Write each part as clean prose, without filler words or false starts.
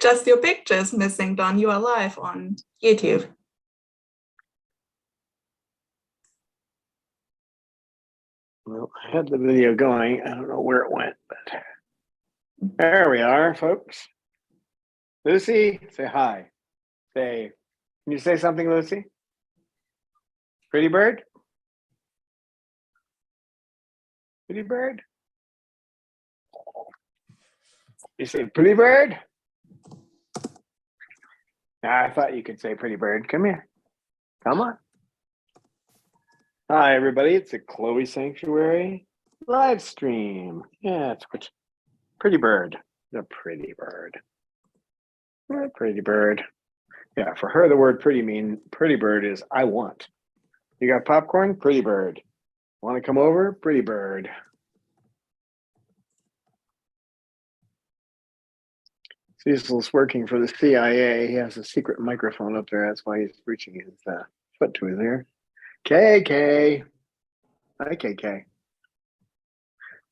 Just your pictures missing, Don. You are live on YouTube. Well, I had the video going. I don't know where it went, but there we are, folks. Lucy, say hi. Can you say something, Lucy? Pretty bird? Pretty bird? You say pretty bird? I thought you could say pretty bird. Come here. Come on. Hi, everybody. It's a Chloe Sanctuary live stream. Yeah, it's pretty bird. The pretty bird. The pretty bird. Yeah, for her, the word pretty bird is I want. You got popcorn? Pretty bird. Want to come over? Pretty bird. Cecil's working for the CIA. He has a secret microphone up there. That's why he's reaching his foot to his ear. KK. Hi, KK.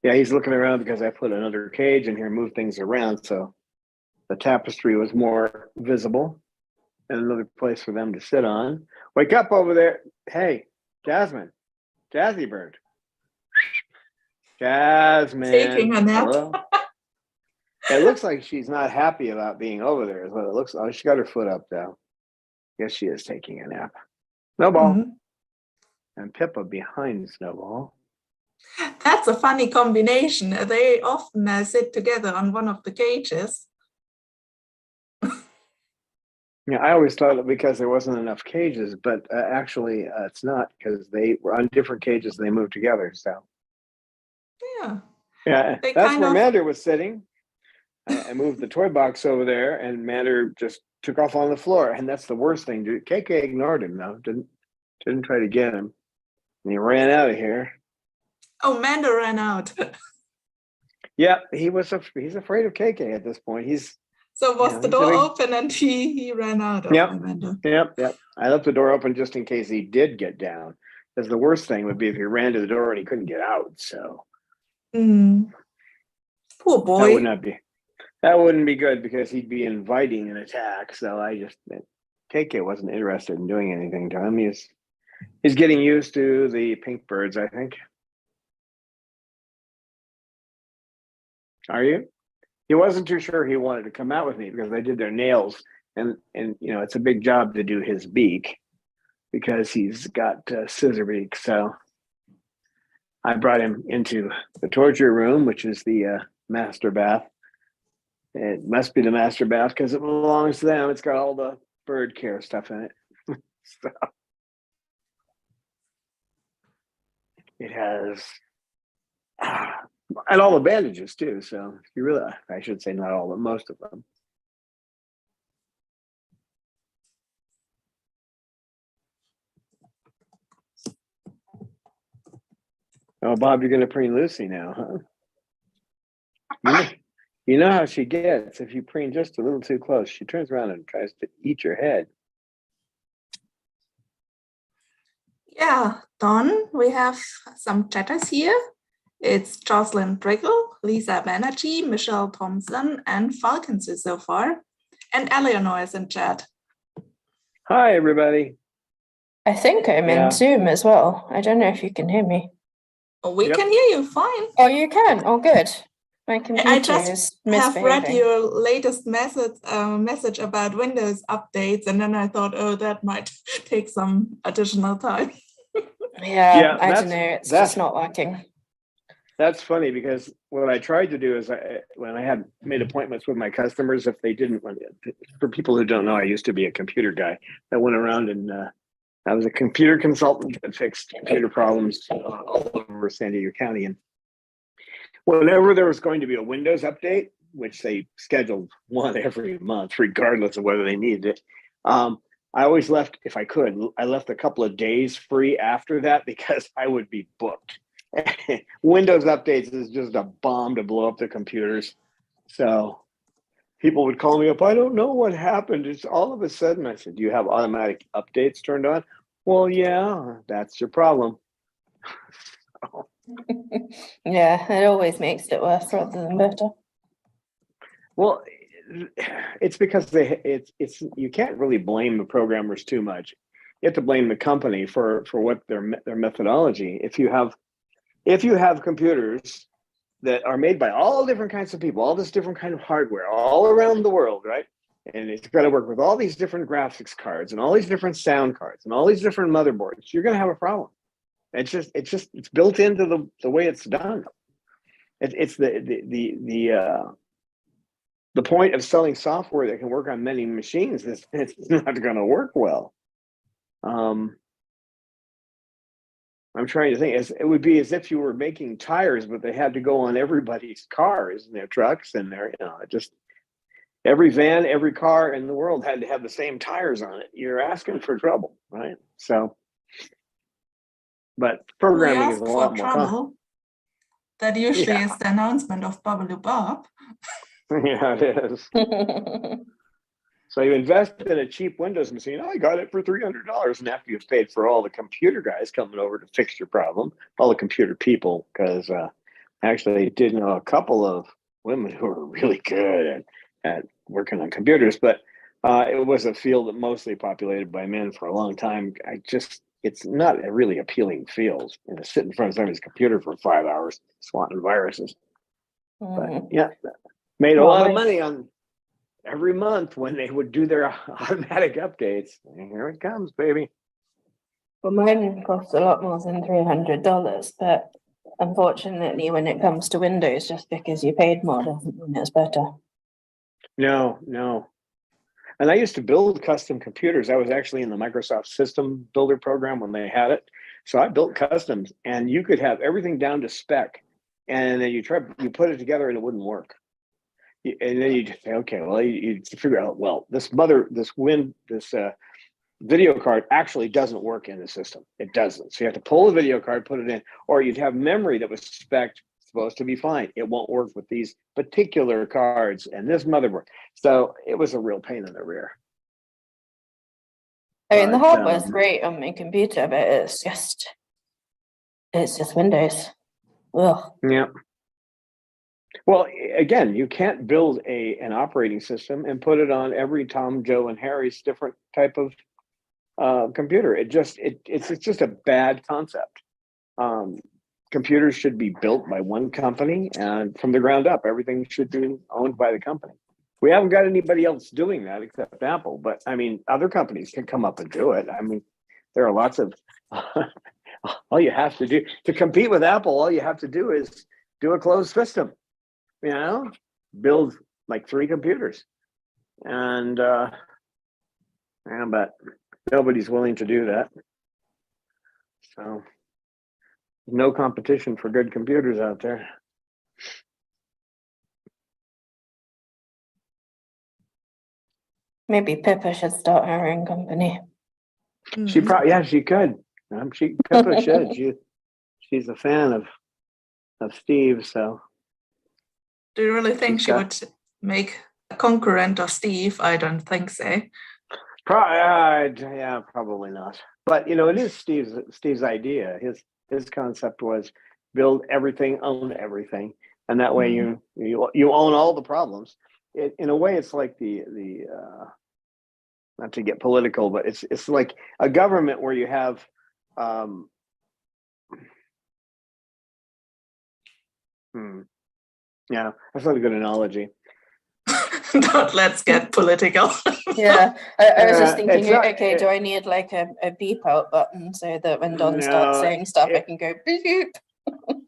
Yeah, he's looking around because I put another cage in here and moved things around, so the tapestry was more visible and another place for them to sit on. Wake up over there. Hey, Jasmine. Jazzy bird. Jasmine. Taking a nap. Hello? It looks like she's not happy about being over there, is what it looks like. Oh, she got her foot up, though. Guess she is taking a nap. Snowball. Mm-hmm. And Pippa behind Snowball. That's a funny combination. They often sit together on one of the cages. Yeah, I always thought that because there wasn't enough cages, but actually it's not, because they were on different cages and they moved together. So yeah, that's where Mander was sitting. I moved the toy box over there, and Mander just took off on the floor, and that's the worst thing. KK ignored him though, didn't try to get him, and he ran out of here. Oh, Mander ran out. Yeah, he's afraid of KK at this point. So was the door open and he ran out? Yep. I left the door open just in case he did get down. Because the worst thing would be if he ran to the door and he couldn't get out. So poor boy. That wouldn't be good, because he'd be inviting an attack. So KK wasn't interested in doing anything to him. He's getting used to the pink birds, I think. Are you? He wasn't too sure he wanted to come out with me because I did their nails, and it's a big job to do his beak because he's got scissor beak. So I brought him into the torture room, which is the master bath. It must be the master bath because it belongs to them. It's got all the bird care stuff in it. So it has. And all the bandages too. So I should say not all, but most of them. Oh, Bob, you're going to preen Lucy now, huh? You know how she gets. If you preen just a little too close, she turns around and tries to eat your head. Yeah, Don, we have some chatters here. It's Jocelyn Briggle, Lisa Banerjee, Michelle Thompson, and Falcons so far. And Eleanor is in chat. Hi, everybody. I think I'm in Zoom as well. I don't know if you can hear me. Oh, we can hear you fine. Oh, you can? Oh, good. My computer I just is have read misbehaving. your latest message about Windows updates, and then I thought, oh, that might take some additional time. Yeah, I don't know. It's just not working. That's funny, because what I tried to do is when I had made appointments with my customers, if they didn't want it, for people who don't know, I used to be a computer guy that went around and I was a computer consultant that fixed computer problems all over San Diego County. And whenever there was going to be a Windows update, which they scheduled one every month, regardless of whether they needed it, I always left, if I could, I left a couple of days free after that because I would be booked. Windows updates is just a bomb to blow up the computers. So people would call me up. I don't know what happened. It's all of a sudden. I said, do you have automatic updates turned on? Well, yeah, that's your problem. Yeah, it always makes it worse rather than better. Well, it's because it's you can't really blame the programmers too much. You have to blame the company for what their methodology. If you have computers that are made by all different kinds of people, all this different kind of hardware all around the world, right? And it's got to work with all these different graphics cards and all these different sound cards and all these different motherboards. You're going to have a problem. It's built into the way it's done. It's the point of selling software that can work on many machines is it's not going to work well. I'm trying to think. It would be as if you were making tires, but they had to go on everybody's cars and their trucks and their, just every van, every car in the world had to have the same tires on it. You're asking for trouble, right? So, but programming is a lot more fun. That usually is the announcement of Babaloo Bob. Yeah, it is. So you invest in a cheap Windows machine. I got it for $300, and after you've paid for all the computer guys coming over to fix your problem, all the computer people, because actually did know a couple of women who were really good at working on computers, but it was a field that mostly populated by men for a long time. It's not a really appealing field. Sit in front of somebody's computer for 5 hours swatting viruses. But yeah, made a lot of money on every month when they would do their automatic updates. And here it comes, baby. Well, mine costs a lot more than $300, but unfortunately, when it comes to Windows, just because you paid more doesn't mean it's better. No. And I used to build custom computers. I was actually in the Microsoft System Builder program when they had it. So I built customs, and you could have everything down to spec. And then you put it together and it wouldn't work. And then you just say, okay, well, you figure out, well, this video card actually doesn't work in the system. It doesn't. So you have to pull the video card, put it in, or you'd have memory that was supposed to be fine. It won't work with these particular cards and this motherboard. So it was a real pain in the rear. I mean, the hardware is great on my computer, but it's just Windows. Ugh. Yeah. Well, again, you can't build an operating system and put it on every Tom, Joe, and Harry's different type of computer. It's just a bad concept. Computers should be built by one company, and from the ground up, everything should be owned by the company. We haven't got anybody else doing that except Apple, but I mean, other companies can come up and do it. I mean, there are lots of. All you have to do to compete with Apple, all you have to do is do a closed system. Build like 3 computers, and but nobody's willing to do that. So no competition for good computers out there. Maybe Pippa should start her own company. She could. Pippa should. She's a fan of Steve, so. Do you really think she would make a concurrent of Steve? I don't think so. Probably not. But it is Steve's idea. His concept was build everything, own everything, and that way you own all the problems. In a way, it's like the not to get political, but it's like a government where you have. Yeah, that's not a good analogy. Let's get political. Yeah, I was just thinking, do I need like a beep out button so that when Don starts saying stuff, I can go beep beep?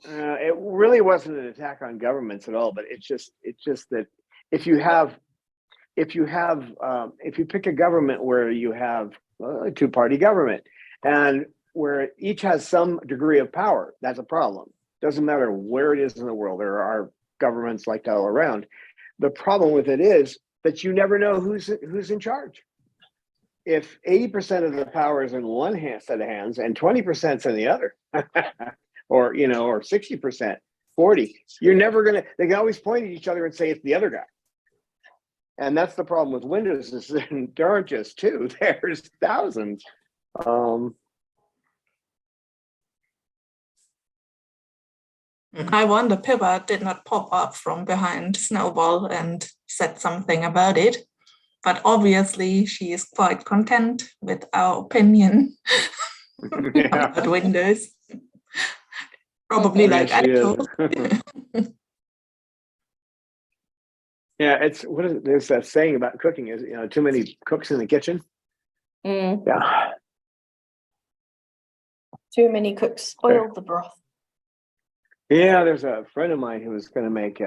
It really wasn't an attack on governments at all, but it's just that if you pick a government where you have a 2-party government and where each has some degree of power, that's a problem. Doesn't matter where it is in the world. There are governments like that all around. The problem with it is that you never know who's in charge. If 80% of the power is in one set of hands and 20% is in the other, or 60%, 40, you're never gonna. They can always point at each other and say it's the other guy. And that's the problem with Windows. Is there aren't just 2. There's thousands. I wonder Pippa did not pop up from behind Snowball and said something about it. But obviously, she is quite content with our opinion about windows. Probably like I told. Yeah, it's what is it? There's that saying about cooking is too many cooks in the kitchen. Yeah. Too many cooks spoiled the broth. Yeah, there's a friend of mine who was going to make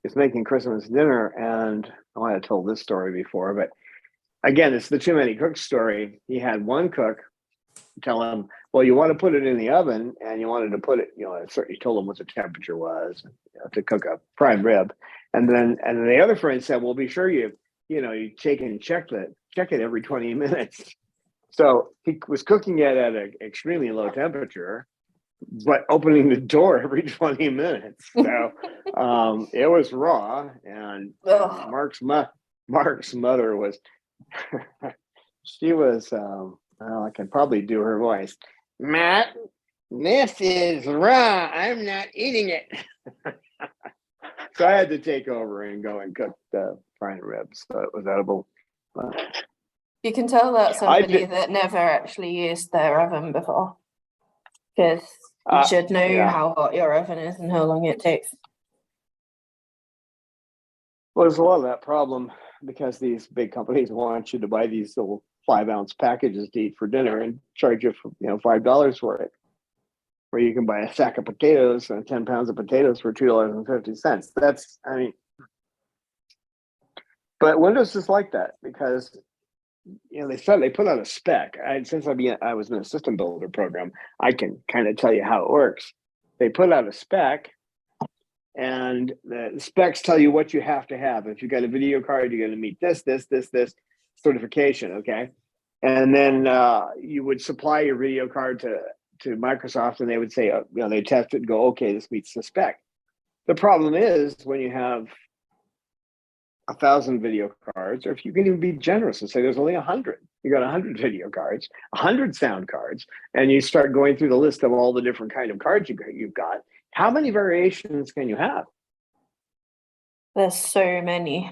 is making Christmas dinner, and I might have told this story before, but again, it's the too many cooks story. He had one cook tell him, well, you want to put it in the oven, and you wanted to put it, he told him what the temperature was to cook a prime rib. And then the other friend said, well, be sure you take and check it every 20 minutes. So he was cooking it at an extremely low temperature, but opening the door every 20 minutes. So it was raw. And Mark's mother was, she was, I can probably do her voice. Matt, this is raw. I'm not eating it. So I had to take over and go and cook the prime ribs, so it was edible. You can tell that somebody that never actually used their oven before, because you should know how hot your oven is and how long it takes. Well, there's a lot of that problem because these big companies want you to buy these little 5-ounce packages to eat for dinner and charge you for $5 for it, where you can buy a sack of potatoes and 10 pounds of potatoes for $2.50. But Windows is like that because they put out a spec. Since I was in a system builder program, I can kind of tell you how it works. They put out a spec, and the specs tell you what you have to have. If you got a video card, you're going to meet this certification, okay? And then you would supply your video card to Microsoft, and they would say, they test it and go, okay, this meets the spec. The problem is when you have 1,000 video cards, or if you can even be generous and say there's only 100, you got 100 video cards, 100 sound cards, and you start going through the list of all the different kind of cards you've got. How many variations can you have? There's so many.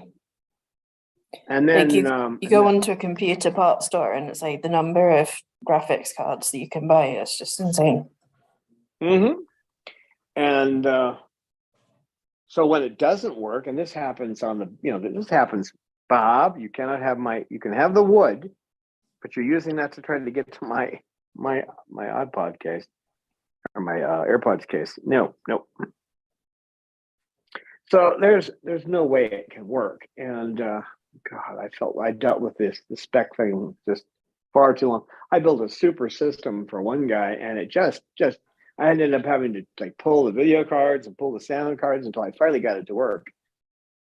And then you go onto a computer parts store, and it's like the number of graphics cards that you can buy is just insane. Mm-hmm. And so when it doesn't work, and this happens Bob, you cannot have you can have the wood, but you're using that to try to get to my iPod case or my AirPods case. No. So there's no way it can work. And God, I dealt with the spec thing just far too long. I built a super system for one guy, and it just I ended up having to pull the video cards and pull the sound cards until I finally got it to work.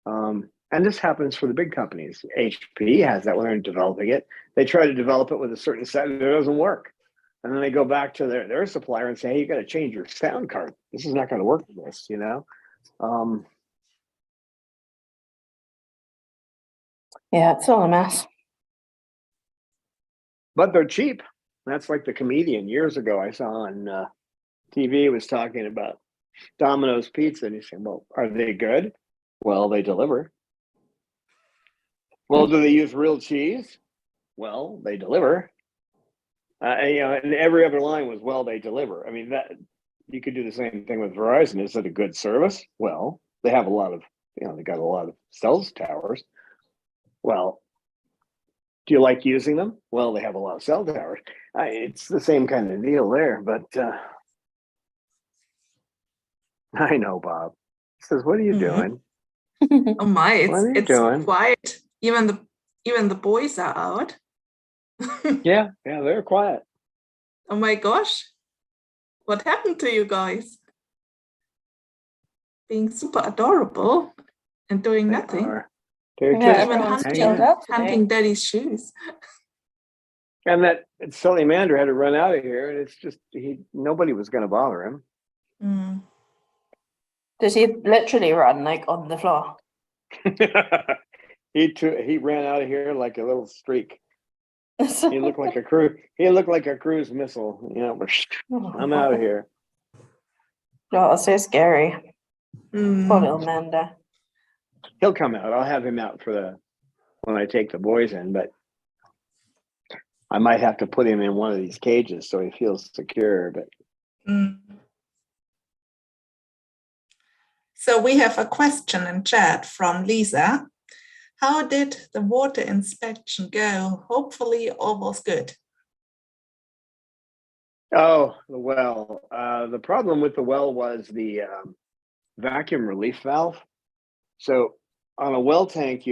And this happens for the big companies. HP has that when they're developing it. They try to develop it with a certain set and it doesn't work. And then they go back to their supplier and say, hey, you got to change your sound card. This is not going to work for this, Yeah, it's all a mess. But they're cheap. That's like the comedian years ago I saw on TV was talking about Domino's Pizza, and he said, well, are they good? Well, they deliver. Well, do they use real cheese? Well, they deliver. And every other line was, well, they deliver. I mean, that you could do the same thing with Verizon. Is it a good service? Well, they have a lot of, they got a lot of cell towers. Well, do you like using them? Well, they have a lot of cell towers. It's the same kind of deal there, but I know, Bob. He says, what are you doing? Oh my, it's doing? quiet. Even the boys are out. Yeah, they're quiet. Oh my gosh. What happened to you guys? Being super adorable and doing nothing. They're just even hunting daddy's shoes. And that silly Mander had to run out of here, and it's just nobody was going to bother him. Mm. Does he literally run on the floor? He ran out of here like a little streak. He looked like a cruise missile. I'm out of here. Oh, that's so scary. Poor little Manda. He'll come out. I'll have him out for when I take the boys in, but I might have to put him in one of these cages so he feels secure. But So we have a question in chat from Lisa. How did the water inspection go? Hopefully all was good. oh, the well. The problem with the well was the vacuum relief valve. So on a well tank,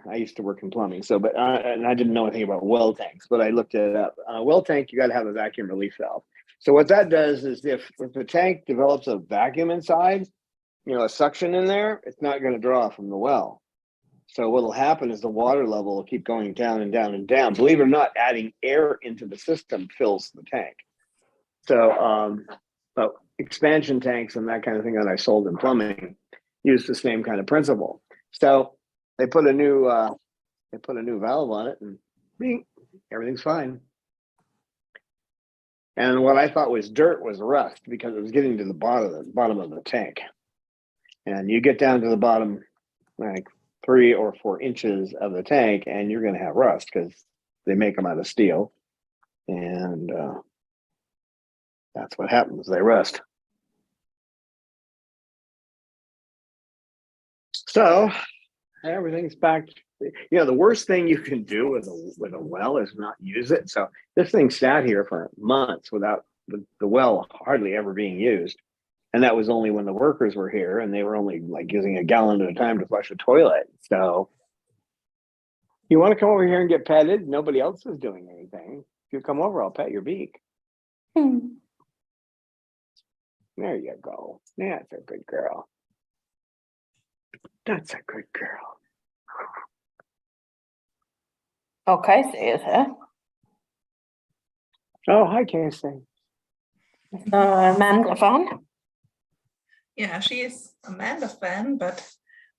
I used to work in plumbing, and I didn't know anything about well tanks, but I looked it up. On a well tank, you got to have a vacuum relief valve. So what that does is if the tank develops a vacuum inside, a suction in there, it's not going to draw from the well. So what will happen is the water level will keep going down and down and down. Believe it or not, adding air into the system fills the tank. So, but expansion tanks and that kind of thing that I sold in plumbing use the same kind of principle. So they put a new valve on it, and bing, everything's fine. And what I thought was dirt was rust because it was getting to the bottom of the tank. And you get down to the bottom, like 3 or 4 inches of the tank, and you're going to have rust because they make them out of steel, and that's what happens. They rust. So everything's back. The worst thing you can do with a well is not use it. So this thing sat here for months without the well hardly ever being used. And that was only when the workers were here, and they were only like using a gallon at a time to flush a toilet. So you want to come over here and get petted? Nobody else is doing anything. If you come over, I'll pet your beak. There you go. That's a good girl. That's a good girl. Oh, Casey is here. Oh, hi, Casey. Amanda fan. Yeah, she is Amanda fan, but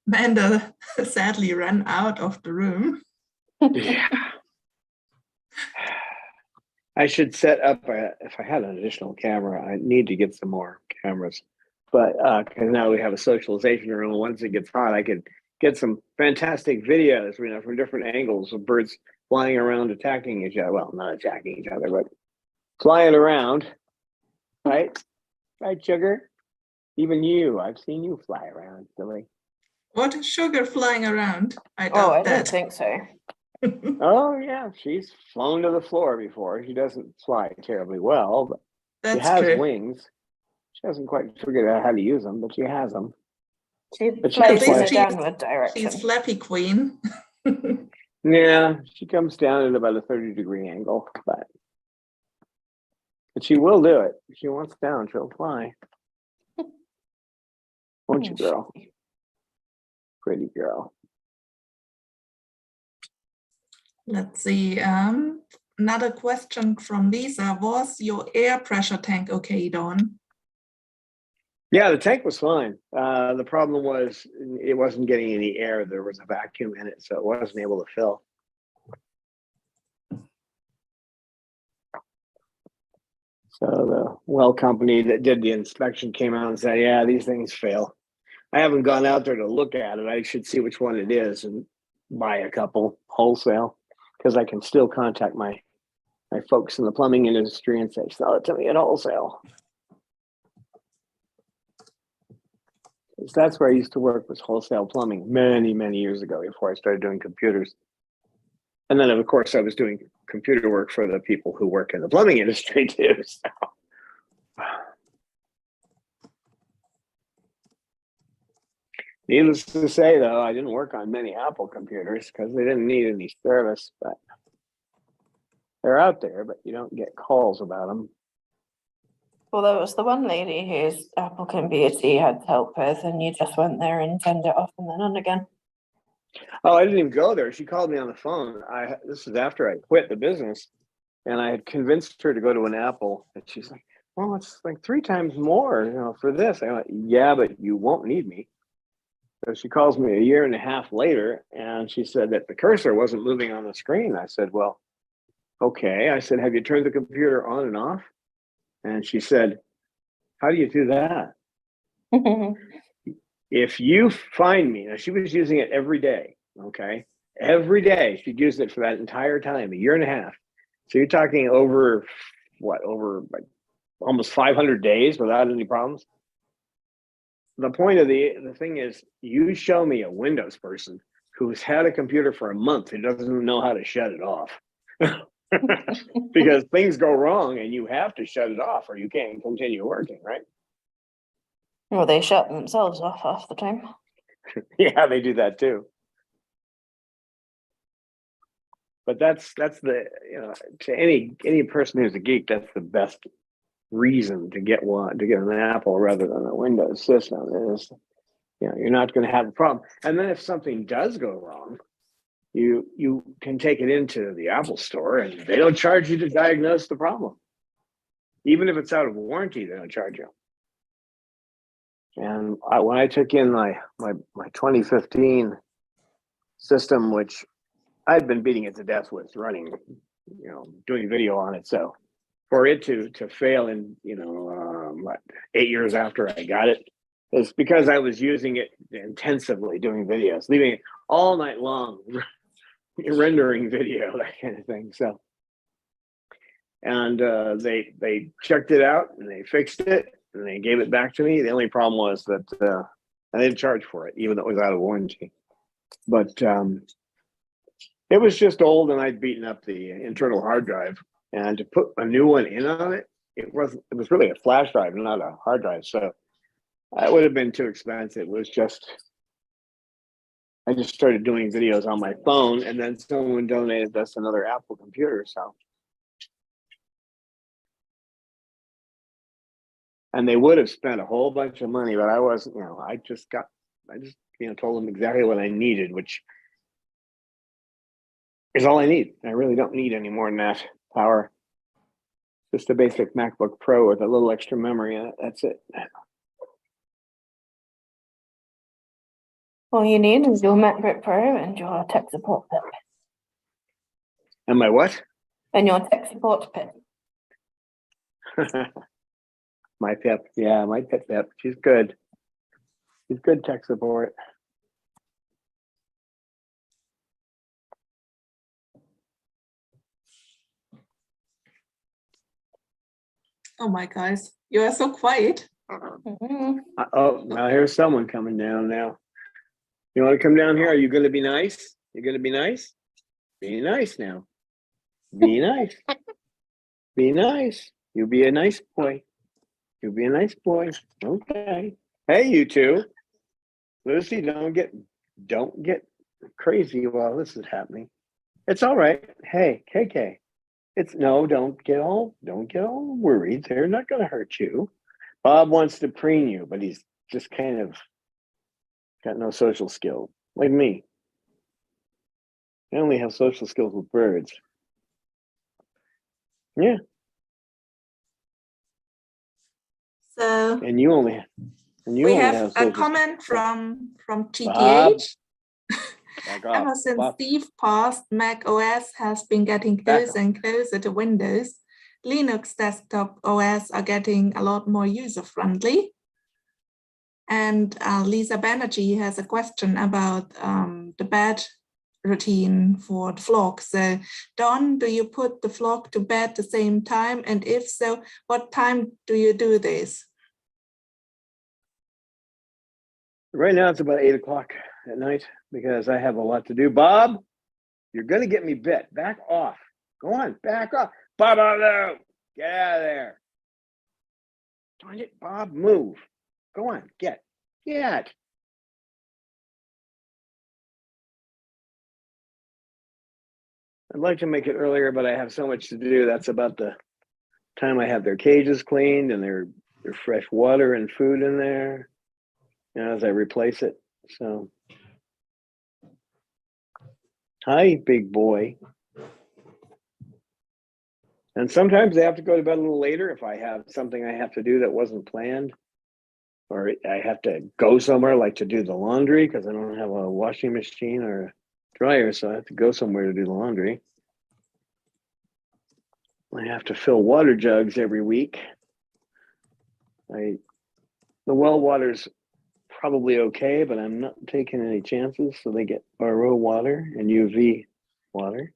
Amanda sadly ran out of the room. Yeah. I should set up, if I had an additional camera, I need to get some more cameras. But because now we have a socialization room, once it gets hot, I could get some fantastic videos, from different angles of birds flying around attacking each other. Well, not attacking each other, but flying around. Right? Right, Sugar? Even you, I've seen you fly around, silly. What is Sugar flying around? I Oh, I doubt don't that. think so. Oh, yeah, she's flown to the floor before. She doesn't fly terribly well, but she That's has true. wings. She hasn't quite figured out how to use them, but she has them. She But she flies can in fly. a downward direction. She's Flappy Queen. Yeah, she comes down at about a 30-degree angle, but she will do it. If she wants down, she'll fly. Won't you, girl? Pretty girl. Let's see. Another question from Lisa. Was your air pressure tank okay, Dawn? Yeah, the tank was fine. The problem was it wasn't getting any air. There was a vacuum in it, so it wasn't able to fill. So the well company that did the inspection came out and said, yeah, these things fail. I haven't gone out there to look at it. I should see which one it is and buy a couple wholesale, because I can still contact my folks in the plumbing industry and say, sell it to me at wholesale. Because that's where I used to work, was wholesale plumbing many, many years ago before I started doing computers. And then, of course, I was doing computer work for the people who work in the plumbing industry too. So. Needless to say, though, I didn't work on many Apple computers because they didn't need any service, but they're out there, but you don't get calls about them. Well, there was the one lady whose Apple computer you had help with, and you just went there and turned it off and then on again. Oh, I didn't even go there. She called me on the phone. This is after I quit the business, and I had convinced her to go to an Apple, and she's like, well, it's like 3 times more, for this. I went, yeah, but you won't need me. So she calls me a year and a half later, and she said that the cursor wasn't moving on the screen. I said, well, okay. I said, have you turned the computer on and off? And she said, how do you do that? if you find me, now she was using it every day, okay? Every day she'd used it for that entire time, a year and a half. So you're talking over what, over like almost 500 days without any problems. The point of the thing is, you show me a Windows person who's had a computer for a month who doesn't know how to shut it off. Because things go wrong and you have to shut it off or you can't continue working, right? Well, they shut themselves off half the time. Yeah, they do that too. But that's the, you know, to any person who's a geek, that's the best reason to get an Apple rather than a Windows system is, you know, you're not going to have a problem. And then if something does go wrong, you can take it into the Apple store and they don't charge you to diagnose the problem. Even if it's out of warranty, they don't charge you. And when I took in my 2015 system, which I'd been beating it to death with running, you know, doing video on it. So for it to fail in, you know, 8 years after I got it, it's because I was using it intensively doing videos, leaving it all night long, rendering video, that kind of thing. So, and they checked it out and they fixed it and they gave it back to me. The only problem was that I didn't charge for it, even though it was out of warranty. But it was just old, and I'd beaten up the internal hard drive. And to put a new one in on it, it was really a flash drive, not a hard drive. So it would have been too expensive. It was just, I just started doing videos on my phone, and then someone donated us another Apple computer. So, and they would have spent a whole bunch of money, but I wasn't, you know, I just you know, told them exactly what I needed, which is all I need. I really don't need any more than that power. Just a basic MacBook Pro with a little extra memory in it. That's it. All you need is your MacBook Pro and your tech support pip. And my what? And your tech support pip. My Pip. Yeah, my Pip. She's good. She's good tech support. Oh my guys, you are so quiet. Mm-hmm. Oh, now here's someone coming down now. You want to come down here? Are you going to be nice? You're going to be nice? Be nice now. Be nice. Be nice. You be a nice boy. You be a nice boy. Okay. Hey, you two. Lucy, don't get crazy while this is happening. It's all right. Hey, KK. Don't get all worried. They're not going to hurt you. Bob wants to preen you, but he's just kind of got no social skills, like me. I only have social skills with birds. Yeah. So And you only have a comment from GTH. Ever since Bob. Steve passed, Mac OS has been getting closer and closer to Windows. Linux desktop OS are getting a lot more user-friendly. And Lisa Banerjee has a question about the bed routine for the flock. So, Don, do you put the flock to bed at the same time? And if so, what time do you do this? Right now it's about 8 o'clock at night because I have a lot to do. Bob, you're going to get me bit. Back off. Go on, back off. Bob, get out of there. Darn it, Bob, move. Go on, get. I'd like to make it earlier, but I have so much to do. That's about the time I have their cages cleaned and their fresh water and food in there, you know, as I replace it. So, hi, big boy. And sometimes they have to go to bed a little later if I have something I have to do that wasn't planned, or I have to go somewhere, like to do the laundry, because I don't have a washing machine or a dryer, so I have to go somewhere to do the laundry. I have to fill water jugs every week. The well water's probably okay, but I'm not taking any chances. So they get RO water and UV water.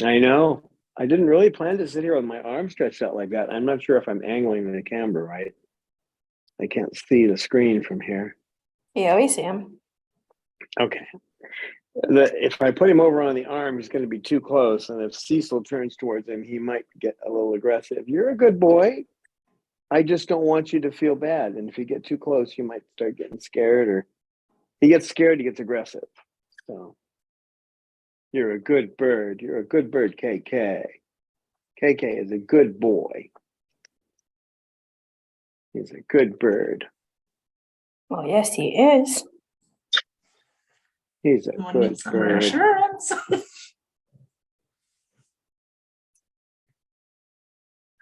I know. I didn't really plan to sit here with my arms stretched out like that. I'm not sure if I'm angling the camera right. I can't see the screen from here. Yeah, we see him. Okay. If I put him over on the arm, he's going to be too close. And if Cecil turns towards him, he might get a little aggressive. You're a good boy. I just don't want you to feel bad. And if you get too close, you might start getting scared, or he gets scared, he gets aggressive. So you're a good bird. You're a good bird, KK. KK is a good boy. He's a good bird. Well, yes, he is. He's a Someone good needs some bird. reassurance.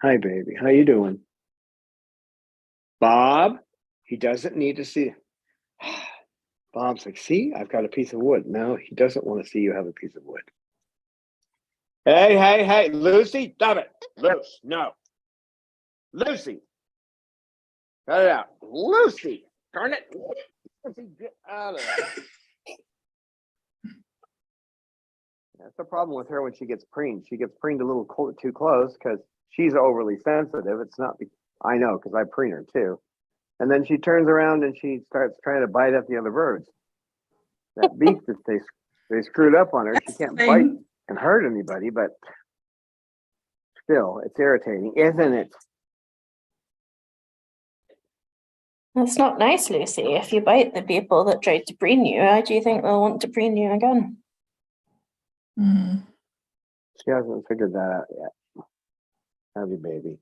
Hi, baby. How you doing? Bob, he doesn't need to see. Bob's like, see, I've got a piece of wood. No, he doesn't want to see you have a piece of wood. Hey, Lucy, stop it. Lucy, no. Lucy. Cut it out. Lucy, darn it. Lucy, get out of there. That's the problem with her when she gets preened. She gets preened a little too close because she's overly sensitive. It's not, I know, because I preen her too. And then she turns around and she starts trying to bite at the other birds. That beak that they screwed up on her. She can't bite and hurt anybody, but still, it's irritating, isn't it? That's not nice, Lucy. If you bite the people that tried to preen you, how do you think they'll want to preen you again? Mm. She hasn't figured that out yet. Have you, baby?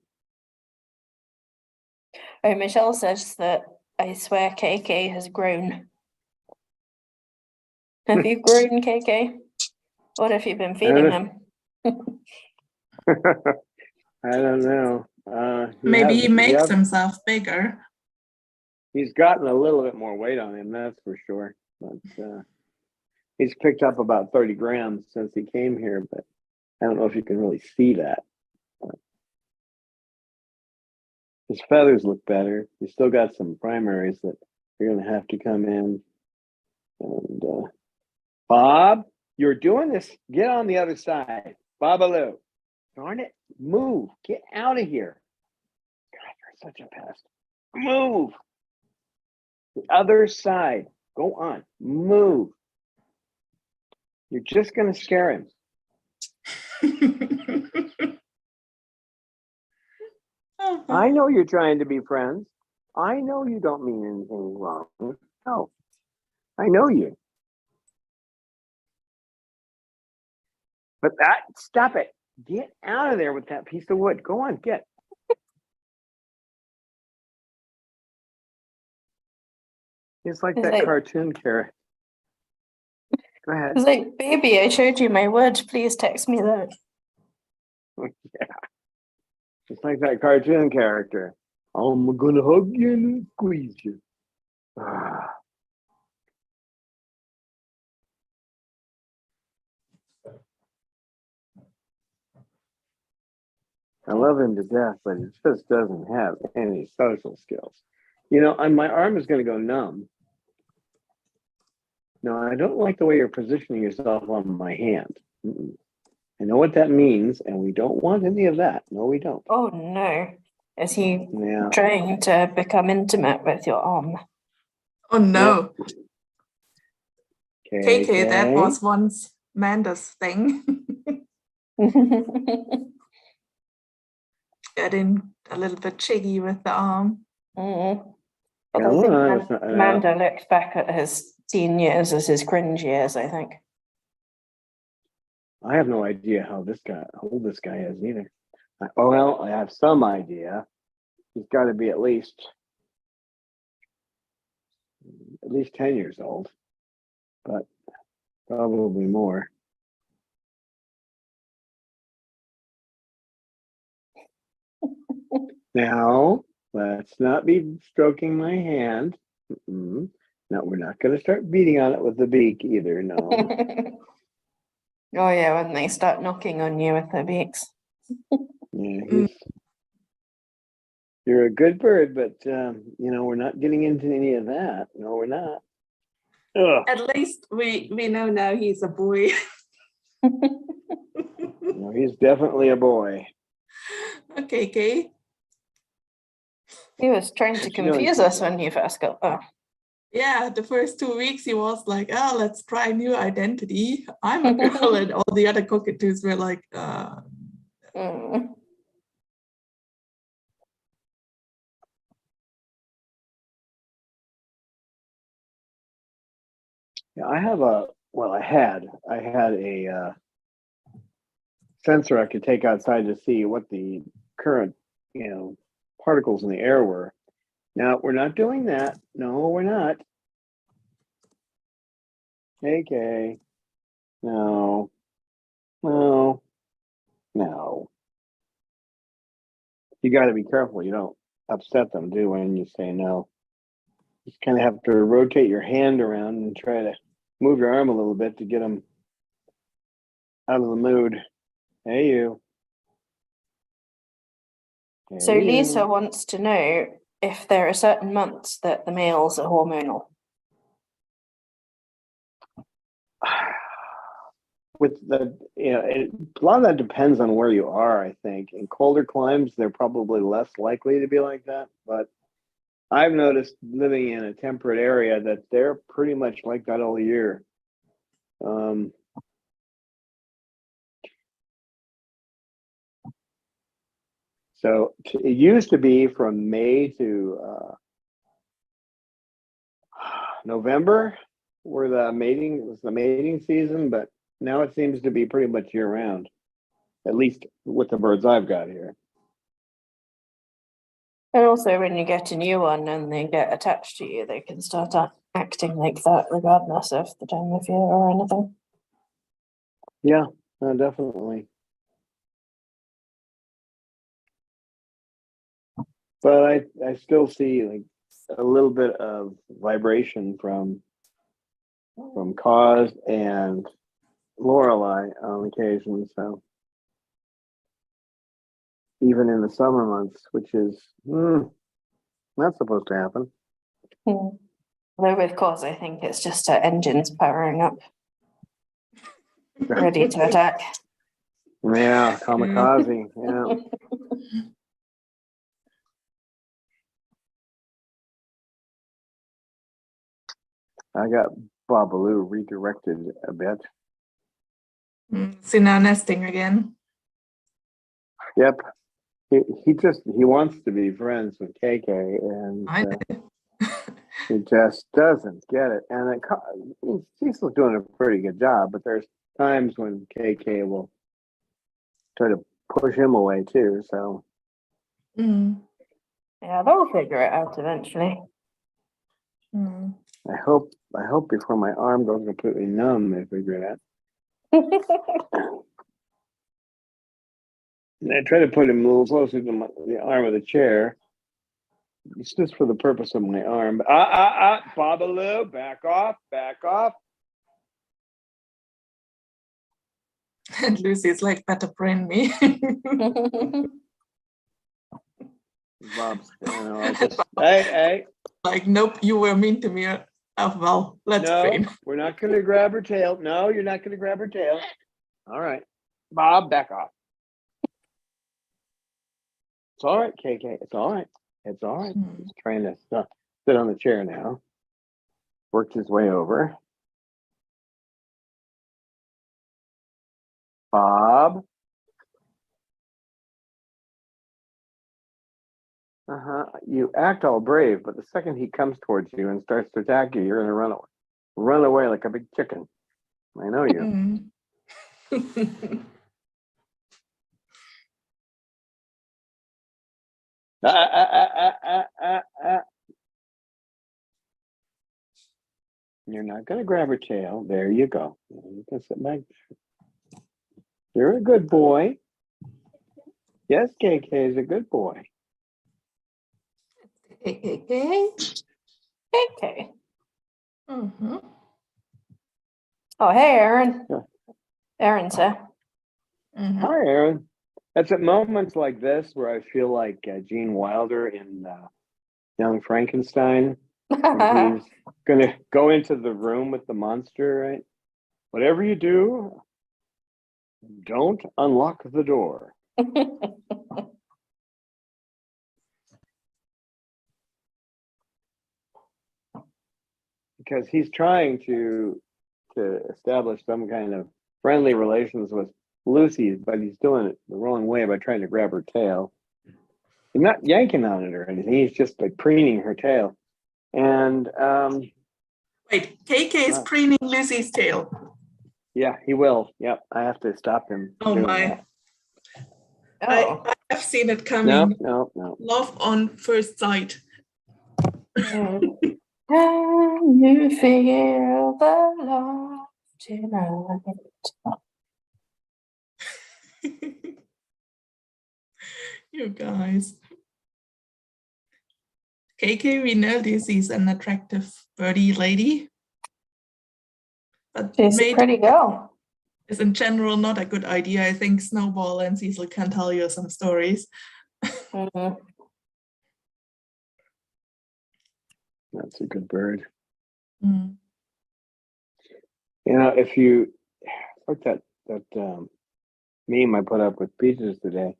Oh, Michelle says that I swear KK has grown. Have you grown, KK? What have you been feeding him? I don't know. Maybe he makes himself bigger. He's gotten a little bit more weight on him, that's for sure. But he's picked up about 30 grams since he came here, but I don't know if you can really see that. His feathers look better. He's still got some primaries that are going to have to come in. And Bob, you're doing this. Get on the other side. Babaloo. Darn it. Move. Get out of here. God, you're such a pest. Move. The other side. Go on. Move. You're just going to scare him. I know you're trying to be friends. I know you don't mean anything wrong. No. I know you. But stop it. Get out of there with that piece of wood. Go on, get. It's like that cartoon character. Go ahead. It's like, baby, I showed you my wood. Please text me that. Yeah. It's like that cartoon character. I'm gonna hug you and squeeze you. I love him to death, but he just doesn't have any social skills. You know, my arm is going to go numb. No, I don't like the way you're positioning yourself on my hand. I know what that means, and we don't want any of that. No, we don't. Oh, no. Is he trying to become intimate with your arm? Oh, no. KK, KK, that was once Manda's thing. Getting a little bit cheeky with the arm. But I think Manda looks back at his teen years as his cringe years, I think. I have no idea how old this guy is either. Well, I have some idea. He's got to be at least 10 years old, but probably more. Now, let's not be stroking my hand. No, we're not going to start beating on it with the beak either, no. Oh, yeah, when they start knocking on you with their beaks. Yeah, you're a good bird, but we're not getting into any of that. No, we're not. Ugh. At least we know now he's a boy. No, he's definitely a boy. Okay, Kay. He was trying to confuse us when he first got there. Yeah, the first 2 weeks he was like, oh, let's try a new identity. I'm a girl, and all the other cockatoos were like, Yeah, I had a sensor I could take outside to see what the current, particles in the air were. Now we're not doing that. No, we're not. Okay. No. No. No. You got to be careful. You don't upset them, when you say no. Just kind of have to rotate your hand around and try to move your arm a little bit to get them out of the mood. Hey, you. Hey, So Lisa wants to know if there are certain months that the males are hormonal. With the, a lot of that depends on where you are, I think. In colder climes, they're probably less likely to be like that. But I've noticed living in a temperate area that they're pretty much like that all year. So it used to be from May to November where the mating season, but now it seems to be pretty much year round, at least with the birds I've got here. And also when you get a new one and they get attached to you, they can start acting like that regardless of the time of year or anything. Yeah, definitely. But I still see like a little bit of vibration from Cause and Lorelei on occasion. So even in the summer months, which is not supposed to happen. Though with Cause, I think it's just her engines powering up, ready to attack. Yeah, kamikaze. Yeah. I got Babalu redirected a bit. so now nesting again. Yep. He wants to be friends with KK, and he just doesn't get it. And Cecil's doing a pretty good job, but there's times when KK will try to push him away too. So yeah, they'll figure it out eventually. I hope before my arm goes completely numb, they figure it out. And I try to put him a little closer to the arm of the chair. It's just for the purpose of my arm. Babalu, back off. And Lucy's like, better bring me. Bob's, hey. Like, nope, you were mean to me. Oh, well, let's train. We're not going to grab her tail. No, you're not going to grab her tail. All right. Bob, back off. It's all right, KK. It's all right. It's all right. He's trying to sit on the chair now. Worked his way over. Bob. You act all brave, but the second he comes towards you and starts to attack you, you're going to run away. Run away like a big chicken. I know you. You're not going to grab her tail. There you go. You can sit back. You're a good boy. Yes, KK is a good boy. KK. Oh, hey, Aaron. Yeah. Aaron's here. Hi, Aaron. It's at moments like this where I feel like Gene Wilder in Young Frankenstein, when he's going to go into the room with the monster, right? Whatever you do, don't unlock the door. Because he's trying to establish some kind of friendly relations with Lucy, but he's doing it the wrong way by trying to grab her tail. He's not yanking on it or anything. He's just like preening her tail. And Wait, KK is preening Lucy's tail. yeah, he will. Yep, I have to stop him. Oh my! That. I have seen it coming. No. Love on first sight. Can you feel the love tonight? You guys. KK, we know Lucy's an attractive birdie lady. But She's a pretty girl. Is in general not a good idea. I think Snowball and Cecil can tell you some stories. Mm-hmm. That's a good bird. Mm. You know, if you look at that meme I put up with Peaches today,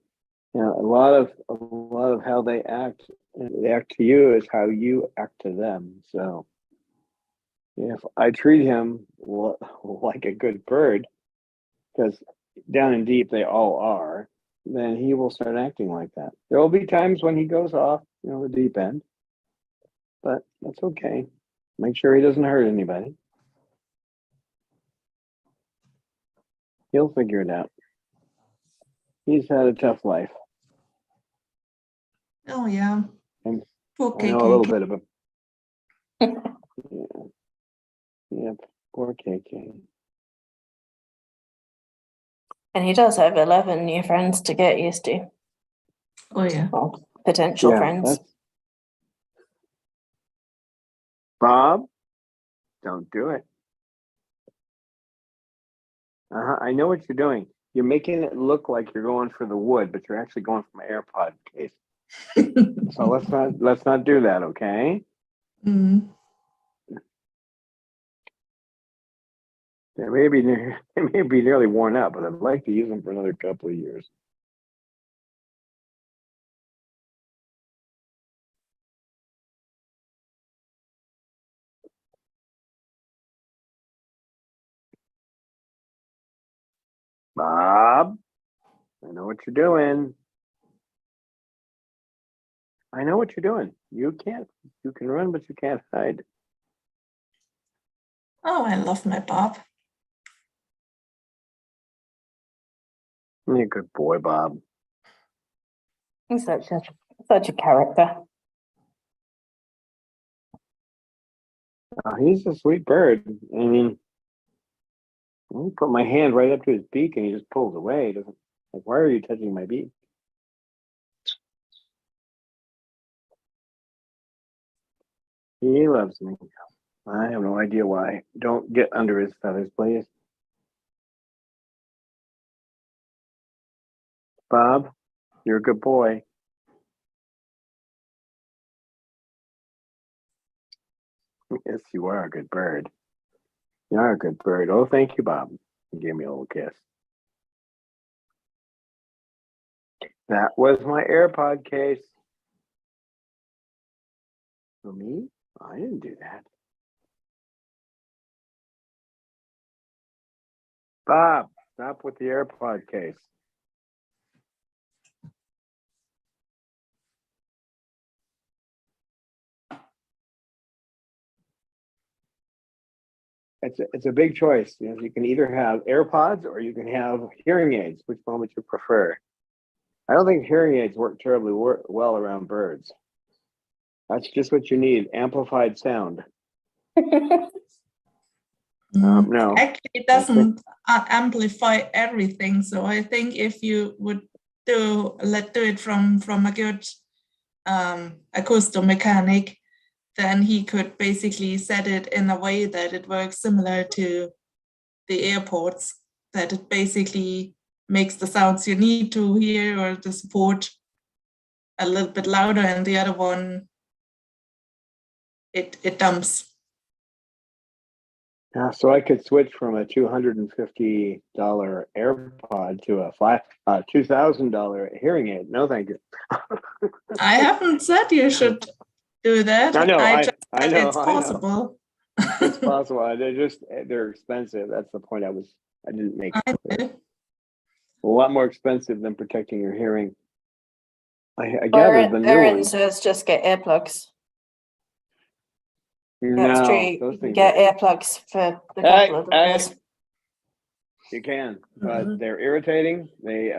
you know, a lot of how they act to you is how you act to them. So if I treat him like a good bird, because down and deep they all are, then he will start acting like that. There will be times when he goes off, you know, the deep end, but that's okay. Make sure he doesn't hurt anybody. He'll figure it out. He's had a tough life. Oh yeah. And poor I know a little bit of him. Yep, poor KK. And he does have 11 new friends to get used to. Oh yeah. Well, potential friends. Bob, don't do it. I know what you're doing. You're making it look like you're going for the wood, but you're actually going for my AirPod case. So let's not do that, okay? Mm. They may be nearly worn out, but I'd like to use them for another couple of years. Bob, I know what you're doing. I know what you're doing. You can run, but you can't hide. Oh, I love my Bob. You're a good boy, Bob. He's such a character. He's a sweet bird. I mean, I put my hand right up to his beak and he just pulls away. He doesn't like, why are you touching my beak? He loves me. I have no idea why. Don't get under his feathers, please. Bob, you're a good boy. Yes, you are a good bird. You are a good bird. Oh, thank you, Bob. You gave me a little kiss. That was my AirPod case. For me? I didn't do that. Bob, stop with the AirPod case. It's a big choice. You know, you can either have AirPods or you can have hearing aids. Which one would you prefer? I don't think hearing aids work terribly well around birds. That's just what you need, amplified sound. No. Actually, it doesn't amplify everything. So I think if you would do it from a good acoustic mechanic, then he could basically set it in a way that it works similar to the AirPods, that it basically makes the sounds you need to hear, or the support a little bit louder, and the other one, it dumps. Yeah, so I could switch from a $250 AirPod to a $2,000 hearing aid. No, thank you. I haven't said you should do that. I know. I just know. said it's I know. possible. It's possible. They're expensive. That's the point I didn't make. I know. A lot more expensive than protecting your hearing. I gather the new Erin ones. says just get earplugs. That's No, true. You those can things get earplugs for the couple of dollars. you can, but they're irritating. They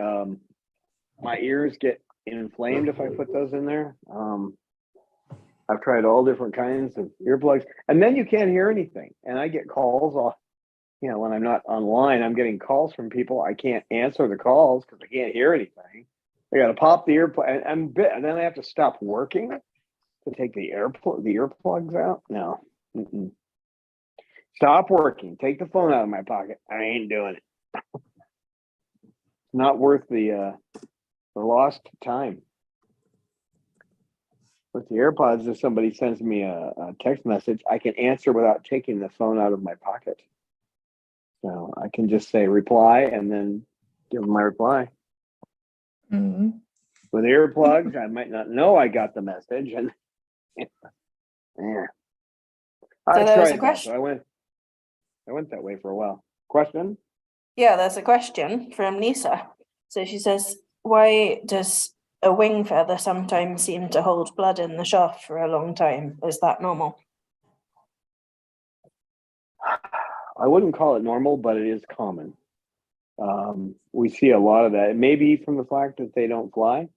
my ears get inflamed if I put those in there. I've tried all different kinds of earplugs, and then you can't hear anything. And I get calls off, when I'm not online, I'm getting calls from people. I can't answer the calls because I can't hear anything. I got to pop the earplug, and then I have to stop working to take the earplugs out. No. Mm-mm. Stop working. Take the phone out of my pocket. I ain't doing it. Not worth the lost time. With the AirPods, if somebody sends me a text message, I can answer without taking the phone out of my pocket. So I can just say reply and then give them my reply. Mm-hmm. With earplugs, I might not know I got the message, and yeah. So there was a tried that, question. so I went that way for a while. Question? Yeah, there's a question from Lisa. So she says, why does a wing feather sometimes seem to hold blood in the shaft for a long time? Is that normal? I wouldn't call it normal, but it is common. We see a lot of that. It may be from the fact that they don't fly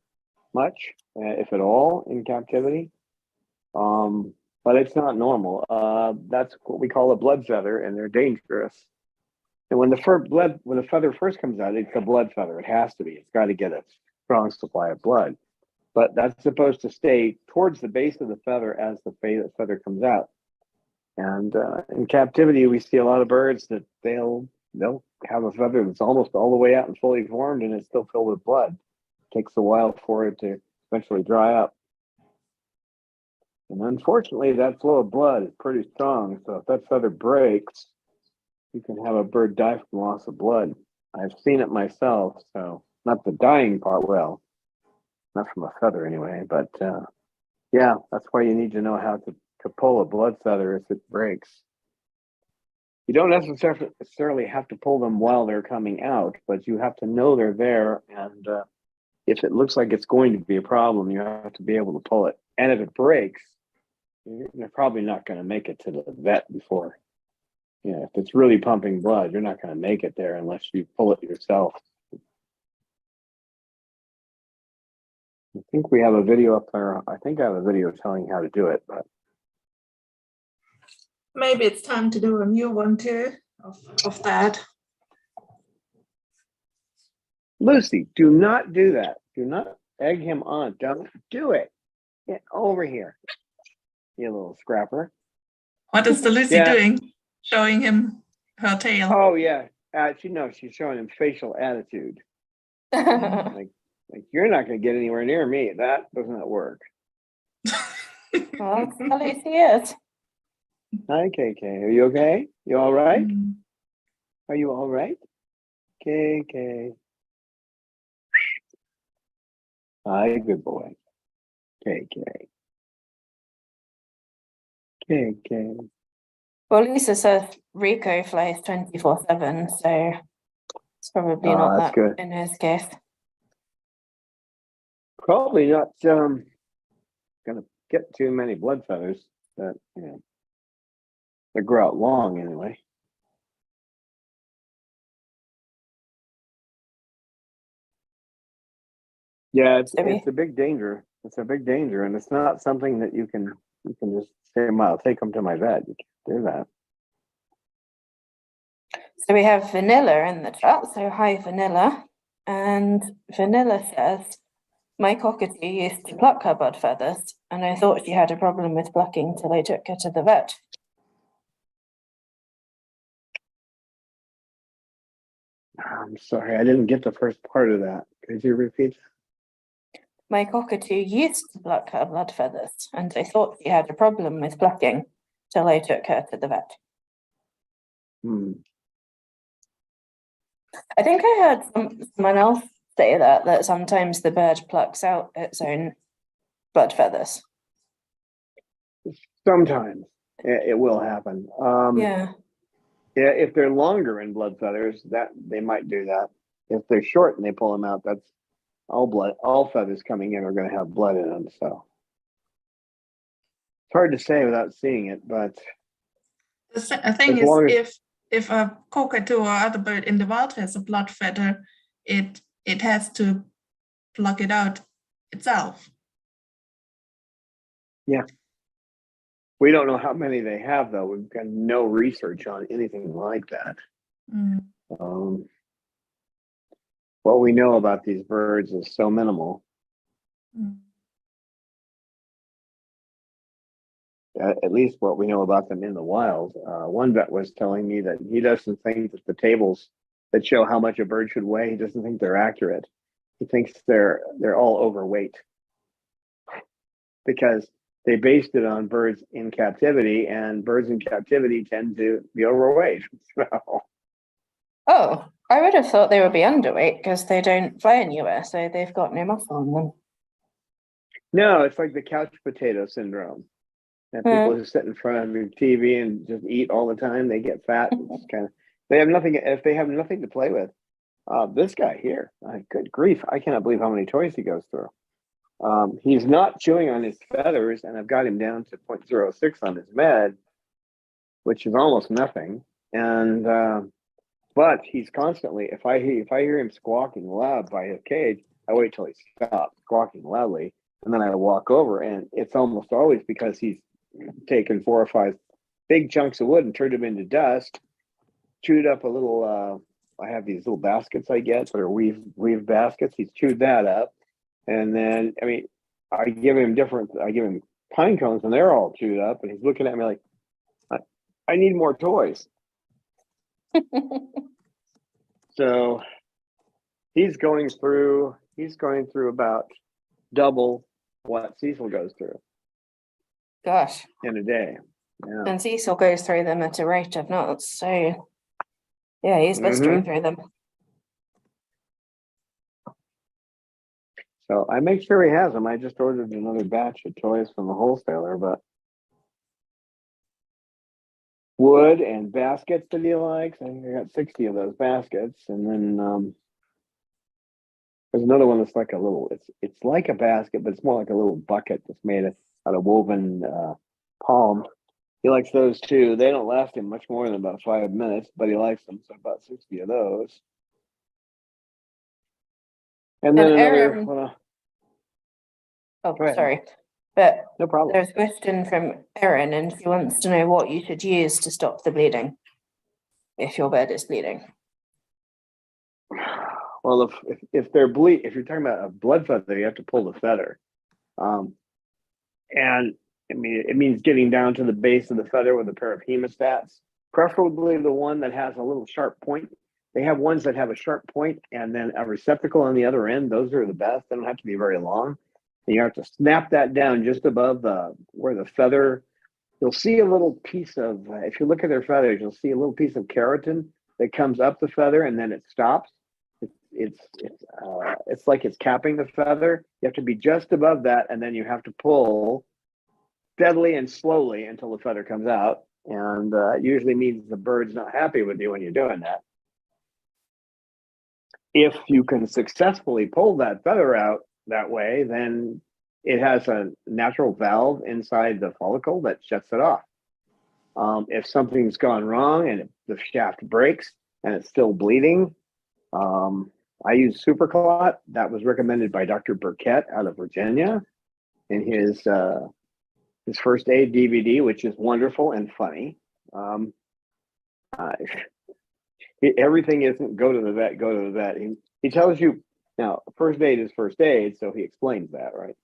much, if at all, in captivity. But it's not normal. That's what we call a blood feather, and they're dangerous. And when the feather first comes out, it's a blood feather. It has to be. It's got to get a strong supply of blood. But that's supposed to stay towards the base of the feather as the feather comes out. And in captivity, we see a lot of birds that they'll have a feather that's almost all the way out and fully formed, and it's still filled with blood. It takes a while for it to eventually dry up. And unfortunately, that flow of blood is pretty strong. So if that feather breaks, you can have a bird die from loss of blood. I've seen it myself. So not the dying part, well, not from a feather anyway. But yeah, that's why you need to know how to pull a blood feather if it breaks. You don't necessarily have to pull them while they're coming out, but you have to know they're there. And if it looks like it's going to be a problem, you have to be able to pull it. And if it breaks, you're probably not going to make it to the vet before. If it's really pumping blood, you're not going to make it there unless you pull it yourself. I think we have a video up there. I think I have a video telling you how to do it, but Maybe it's time to do a new one too of that. Lucy, do not do that. Do not egg him on. Don't do it. Get over here, you little scrapper. What is the Lucy doing? Showing him her tail. Oh yeah, she's showing him facial attitude. like you're not going to get anywhere near me. That does not work. Well, that's how Lucy is. Hi, KK. Are you okay? You all right? Mm. Are you all right? KK. Hi, good boy. KK. KK. Well, Lisa says Rico flies 24/7, so it's probably not that's that good. in his case. Probably not going to get too many blood feathers that, they grow out long anyway. Yeah, it's a big danger. It's a big danger, and it's not something that you can just say, "Well, I'll take them to my vet." You can't do that. So we have Vanilla in the chat. So hi, Vanilla. And Vanilla says, my cockatoo used to pluck her blood feathers, and I thought she had a problem with plucking till I took her to the vet. I'm sorry, I didn't get the first part of that. Could you repeat? My cockatoo used to pluck her blood feathers, and I thought she had a problem with plucking till I took her to the vet. Hmm. I think I heard someone else say that sometimes the bird plucks out its own blood feathers. Sometimes it will happen. Yeah. Yeah, if they're longer in blood feathers, that they might do that. If they're short and they pull them out, that's all blood. All feathers coming in are going to have blood in them. So it's hard to say without seeing it, but The thing as is, long as if a cockatoo or other bird in the wild has a blood feather, it has to pluck it out itself. yeah, we don't know how many they have though. We've got no research on anything like that. Mm. What we know about these birds is so minimal. Mm. At least what we know about them in the wild. One vet was telling me that he doesn't think that the tables that show how much a bird should weigh, he doesn't think they're accurate. He thinks they're all overweight because they based it on birds in captivity, and birds in captivity tend to be overweight. So, Oh, I would have thought they would be underweight because they don't fly anywhere, so they've got no muscle on them. no, it's like the couch potato syndrome. And people who sit in front of your TV and just eat all the time, they get fat. It's kind of they have nothing. If they have nothing to play with, this guy here, good grief, I cannot believe how many toys he goes through. He's not chewing on his feathers, and I've got him down to 0.06 on his med, which is almost nothing. And but he's constantly, if I hear him squawking loud by his cage, I wait till he stops squawking loudly, and then I walk over, and it's almost always because he's taken 4 or 5 big chunks of wood and turned them into dust, chewed up a little. I have these little baskets I get that are weave baskets. He's chewed that up, and then I mean, I give him pine cones, and they're all chewed up, and he's looking at me like, I need more toys. So he's going through about double what Cecil goes through. Gosh. In a day. Yeah. And Cecil goes through them at a rate of knots, so yeah, he's blistering through them. So I make sure he has them. I just ordered another batch of toys from the wholesaler, but wood and baskets that he likes. I think I got 60 of those baskets, and then there's another one that's like a little. It's like a basket, but it's more like a little bucket that's made out of woven palm. He likes those too. They don't last him much more than about 5 minutes, but he likes them. So about 60 of those. And then Aaron, another. Sorry. But no problem. There's a question from Erin, and she wants to know what you should use to stop the bleeding if your bird is bleeding. Well, if you're talking about a blood feather, you have to pull the feather, and I mean it means getting down to the base of the feather with a pair of hemostats, preferably the one that has a little sharp point. They have ones that have a sharp point and then a receptacle on the other end. Those are the best. They don't have to be very long. And you have to snap that down just above where the feather. You'll see a little piece of, if you look at their feathers, you'll see a little piece of keratin that comes up the feather and then it stops. It's like it's capping the feather. You have to be just above that, and then you have to pull steadily and slowly until the feather comes out. And it usually means the bird's not happy with you when you're doing that. If you can successfully pull that feather out that way, then it has a natural valve inside the follicle that shuts it off. If something's gone wrong and the shaft breaks and it's still bleeding, I use Superclot. That was recommended by Dr. Burkett out of Virginia in his first aid DVD, which is wonderful and funny. Everything isn't go to the vet, go to the vet. He tells you now, first aid is first aid, so he explains that, right?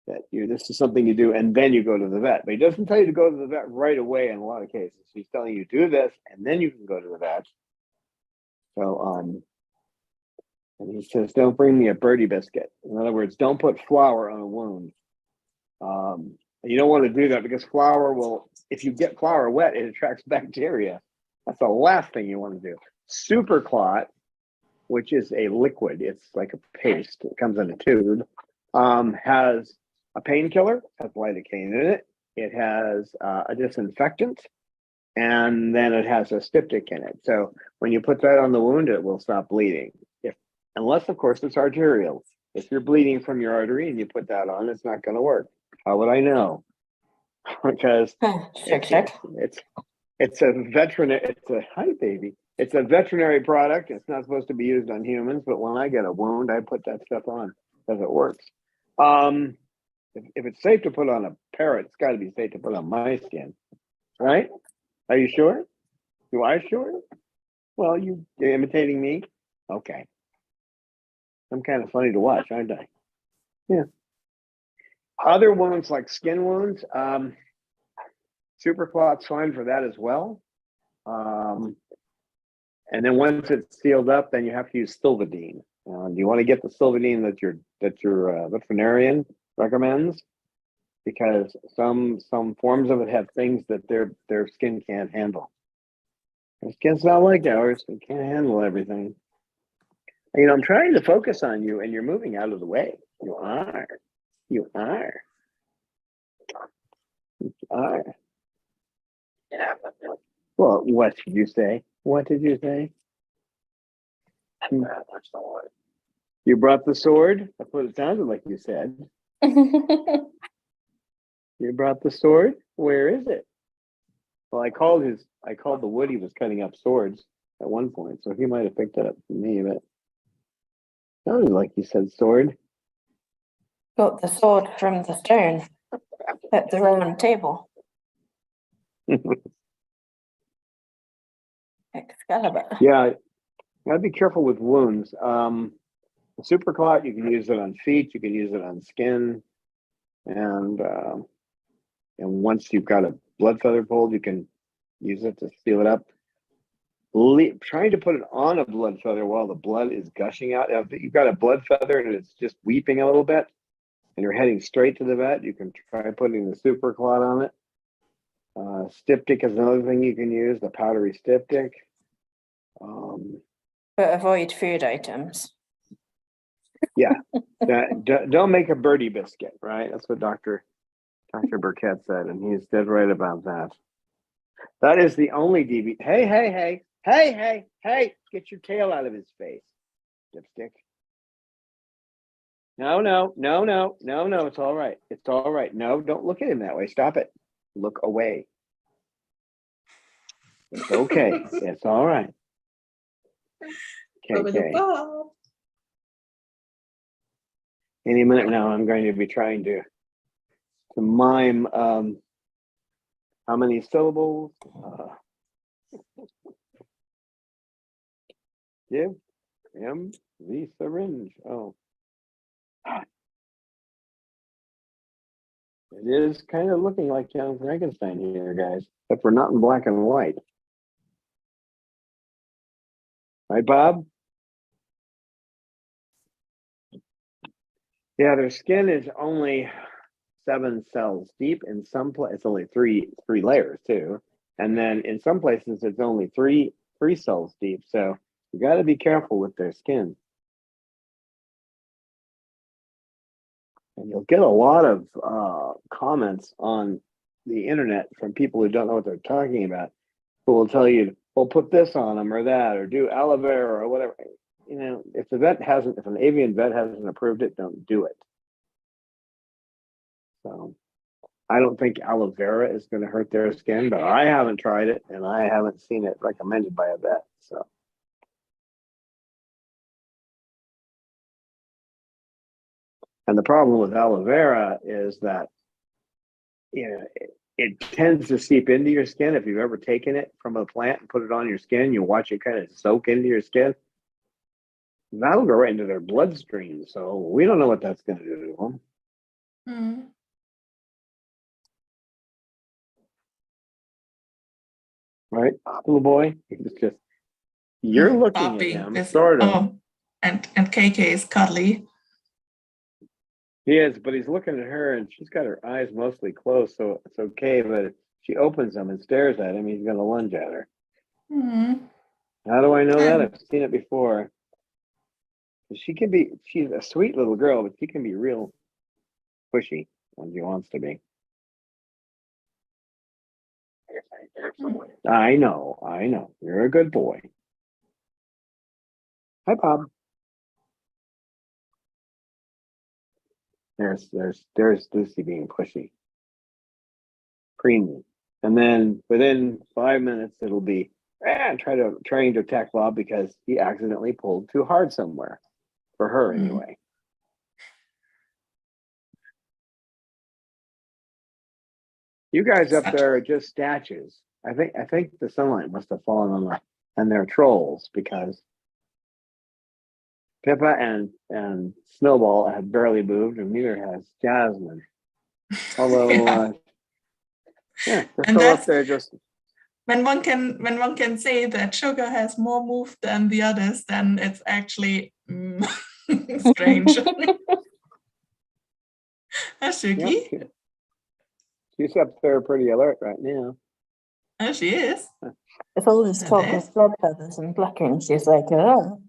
That this is something you do, and then you go to the vet. But he doesn't tell you to go to the vet right away in a lot of cases. He's telling you do this, and then you can go to the vet. So, and he says, don't bring me a birdie biscuit. In other words, don't put flour on a wound. You don't want to do that because flour will, if you get flour wet, it attracts bacteria. That's the last thing you want to do. Super clot, which is a liquid, it's like a paste, it comes in a tube, has a painkiller, has lidocaine in it. It has a disinfectant, and then it has a styptic in it. So when you put that on the wound, it will stop bleeding. Unless, of course, it's arterial. If you're bleeding from your artery and you put that on, it's not going to work. How would I know? Because it's a veterinary. Hi, baby. It's a veterinary product. It's not supposed to be used on humans, but when I get a wound, I put that stuff on because it works. If it's safe to put on a parrot, it's got to be safe to put on my skin, right? Are you sure? You are sure? Well, you're imitating me. Okay. I'm kind of funny to watch, aren't I? Yeah. Other wounds like skin wounds, super clot's fine for that as well. And then once it's sealed up, then you have to use Silvadene. You want to get the Silvadene that your veterinarian recommends, because some forms of it have things that their skin can't handle. Their skin's not like ours; it can't handle everything. You know, I'm trying to focus on you, and you're moving out of the way. You are. You are. You are. Yeah. Well, what did you say? What did you say? You brought the sword? That's what it sounded like you said. You brought the sword? Where is it? Well, I called the wood he was cutting up swords at one point, so he might have picked it up from me, but sounded like you said sword. Got the sword from the stone at the round table. Excalibur. Yeah, gotta be careful with wounds. Super clot, you can use it on feet, you can use it on skin, and once you've got a blood feather pulled, you can use it to seal it up. Trying to put it on a blood feather while the blood is gushing out. If you've got a blood feather and it's just weeping a little bit, and you're heading straight to the vet, you can try putting the super clot on it. Styptic is another thing you can use, the powdery styptic. But avoid food items. Yeah, don't make a birdie biscuit, right? That's what Dr. Burkett said, and he's dead right about that. That is the only DV. Hey, get your tail out of his face, dipstick. No, it's all right. It's all right. No, don't look at him that way. Stop it. Look away. It's okay. It's all right. Okay. Any minute now, I'm going to be trying to mime how many syllables. Give him the syringe. Oh, it is kind of looking like Young Frankenstein here, guys, except we're not in black and white. Right, Bob? Yeah, their skin is only 7 cells deep. In some places, it's only three layers too, and then in some places it's only three cells deep. So you got to be careful with their skin, and you'll get a lot of comments on the internet from people who don't know what they're talking about, who will tell you, "Well, put this on them or that, or do aloe vera or whatever." You know, if an avian vet hasn't approved it, don't do it. So I don't think aloe vera is going to hurt their skin, but I haven't tried it and I haven't seen it recommended by a vet. So, and the problem with aloe vera is that, you know, it tends to seep into your skin. If you've ever taken it from a plant and put it on your skin, you watch it kind of soak into your skin. That'll go right into their bloodstream. So we don't know what that's going to do to them. Mm. Right, little boy? It's just, You're looking Bob at being him, busy. sort of. Oh, and KK is cuddly. He is, but he's looking at her, and she's got her eyes mostly closed, so it's okay. But if she opens them and stares at him, he's going to lunge at her. How do I know that? I've seen it before. She's a sweet little girl, but she can be real pushy when she wants to be. I know. You're a good boy. Hi, Bob. There's Lucy being pushy. Preemie. And then within 5 minutes, it'll be trying to attack Bob because he accidentally pulled too hard somewhere. For her, anyway. You guys up there are just statues. I think the sunlight must have fallen on them, and they're trolls because Pippa and Snowball have barely moved, and neither has Jasmine. Although, they're And still up there just. When one can say that Sugar has more move than the others, then it's actually strange. Sugi? Yep. She's up there pretty alert right now. Oh, she is. If all this talk of blood feathers and blacking, she's like, oh.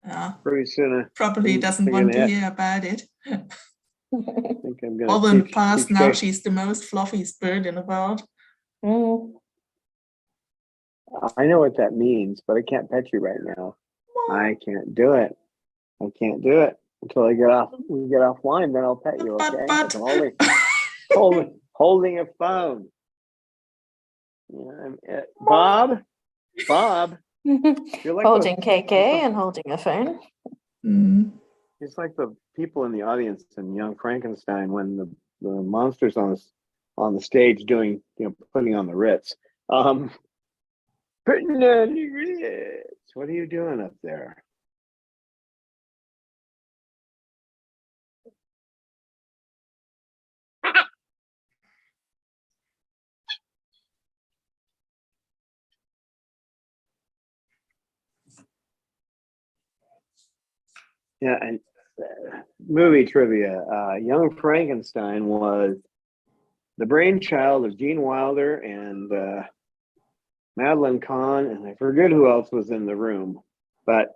Yeah. Pretty soon. Probably doesn't want to hear about it. I think I'm gonna Although in the past, now she's the most fluffiest bird in the world. I know what that means, but I can't pet you right now. I can't do it. Until I get offline, then I'll pet you, okay? I'm holding a phone. Yeah, Bob, you're like holding KK and holding a phone. It's like the people in the audience in Young Frankenstein when the monsters on the stage doing, putting on the Ritz. Putting on the Ritz. What are you doing up there? Yeah, and movie trivia. Young Frankenstein was the brainchild of Gene Wilder and Madeline Kahn, and I forget who else was in the room, but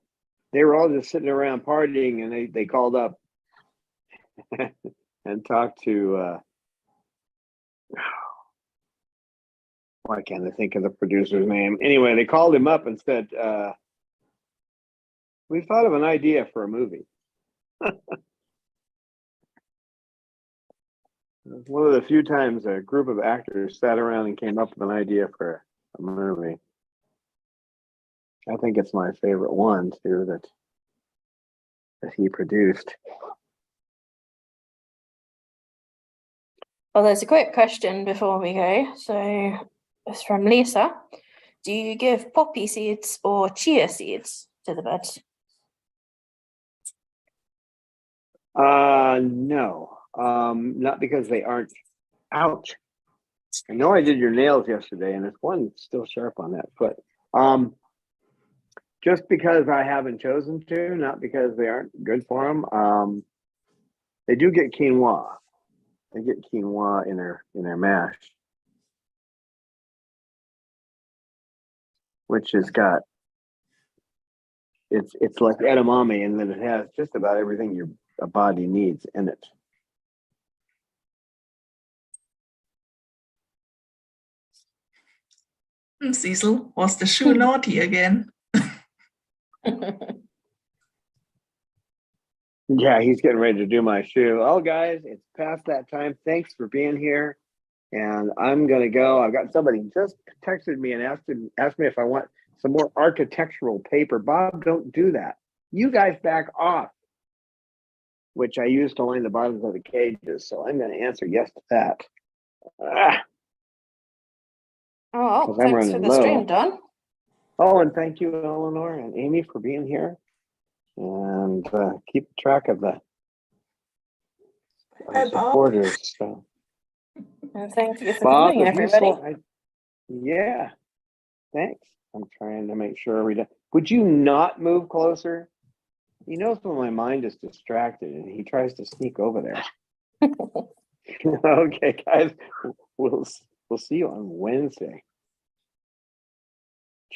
they were all just sitting around partying, and they called up and talked to. Why can't I think of the producer's name? Anyway, they called him up and said, "We thought of an idea for a movie." One of the few times a group of actors sat around and came up with an idea for a movie. I think it's my favorite one too that he produced. Well, there's a quick question before we go. So it's from Lisa. Do you give poppy seeds or chia seeds to the birds? No. Not because they aren't. Ouch. I know I did your nails yesterday, and there's one still sharp on that foot. Just because I haven't chosen to, not because they aren't good for them. They do get quinoa. They get quinoa in their mash, which has got it's like edamame, and then it has just about everything your body needs in it. Cecil, was the shoe naughty again? Yeah, he's getting ready to do my shoe. Oh, guys, it's past that time. Thanks for being here. And I'm going to go. I've got somebody just texted me and asked me if I want some more architectural paper. Bob, don't do that. You guys back off, which I use to line the bottoms of the cages. So I'm going to answer yes to that. Oh, thanks for the stream, Don. Oh, and thank you, Eleanor and Amy, for being here. And keep track of the supporters. So. And thank you for coming, everybody. Yeah, thanks. I'm trying to make sure we don't. Would you not move closer? He knows when my mind is distracted and he tries to sneak over there. Okay, guys, we'll see you on Wednesday.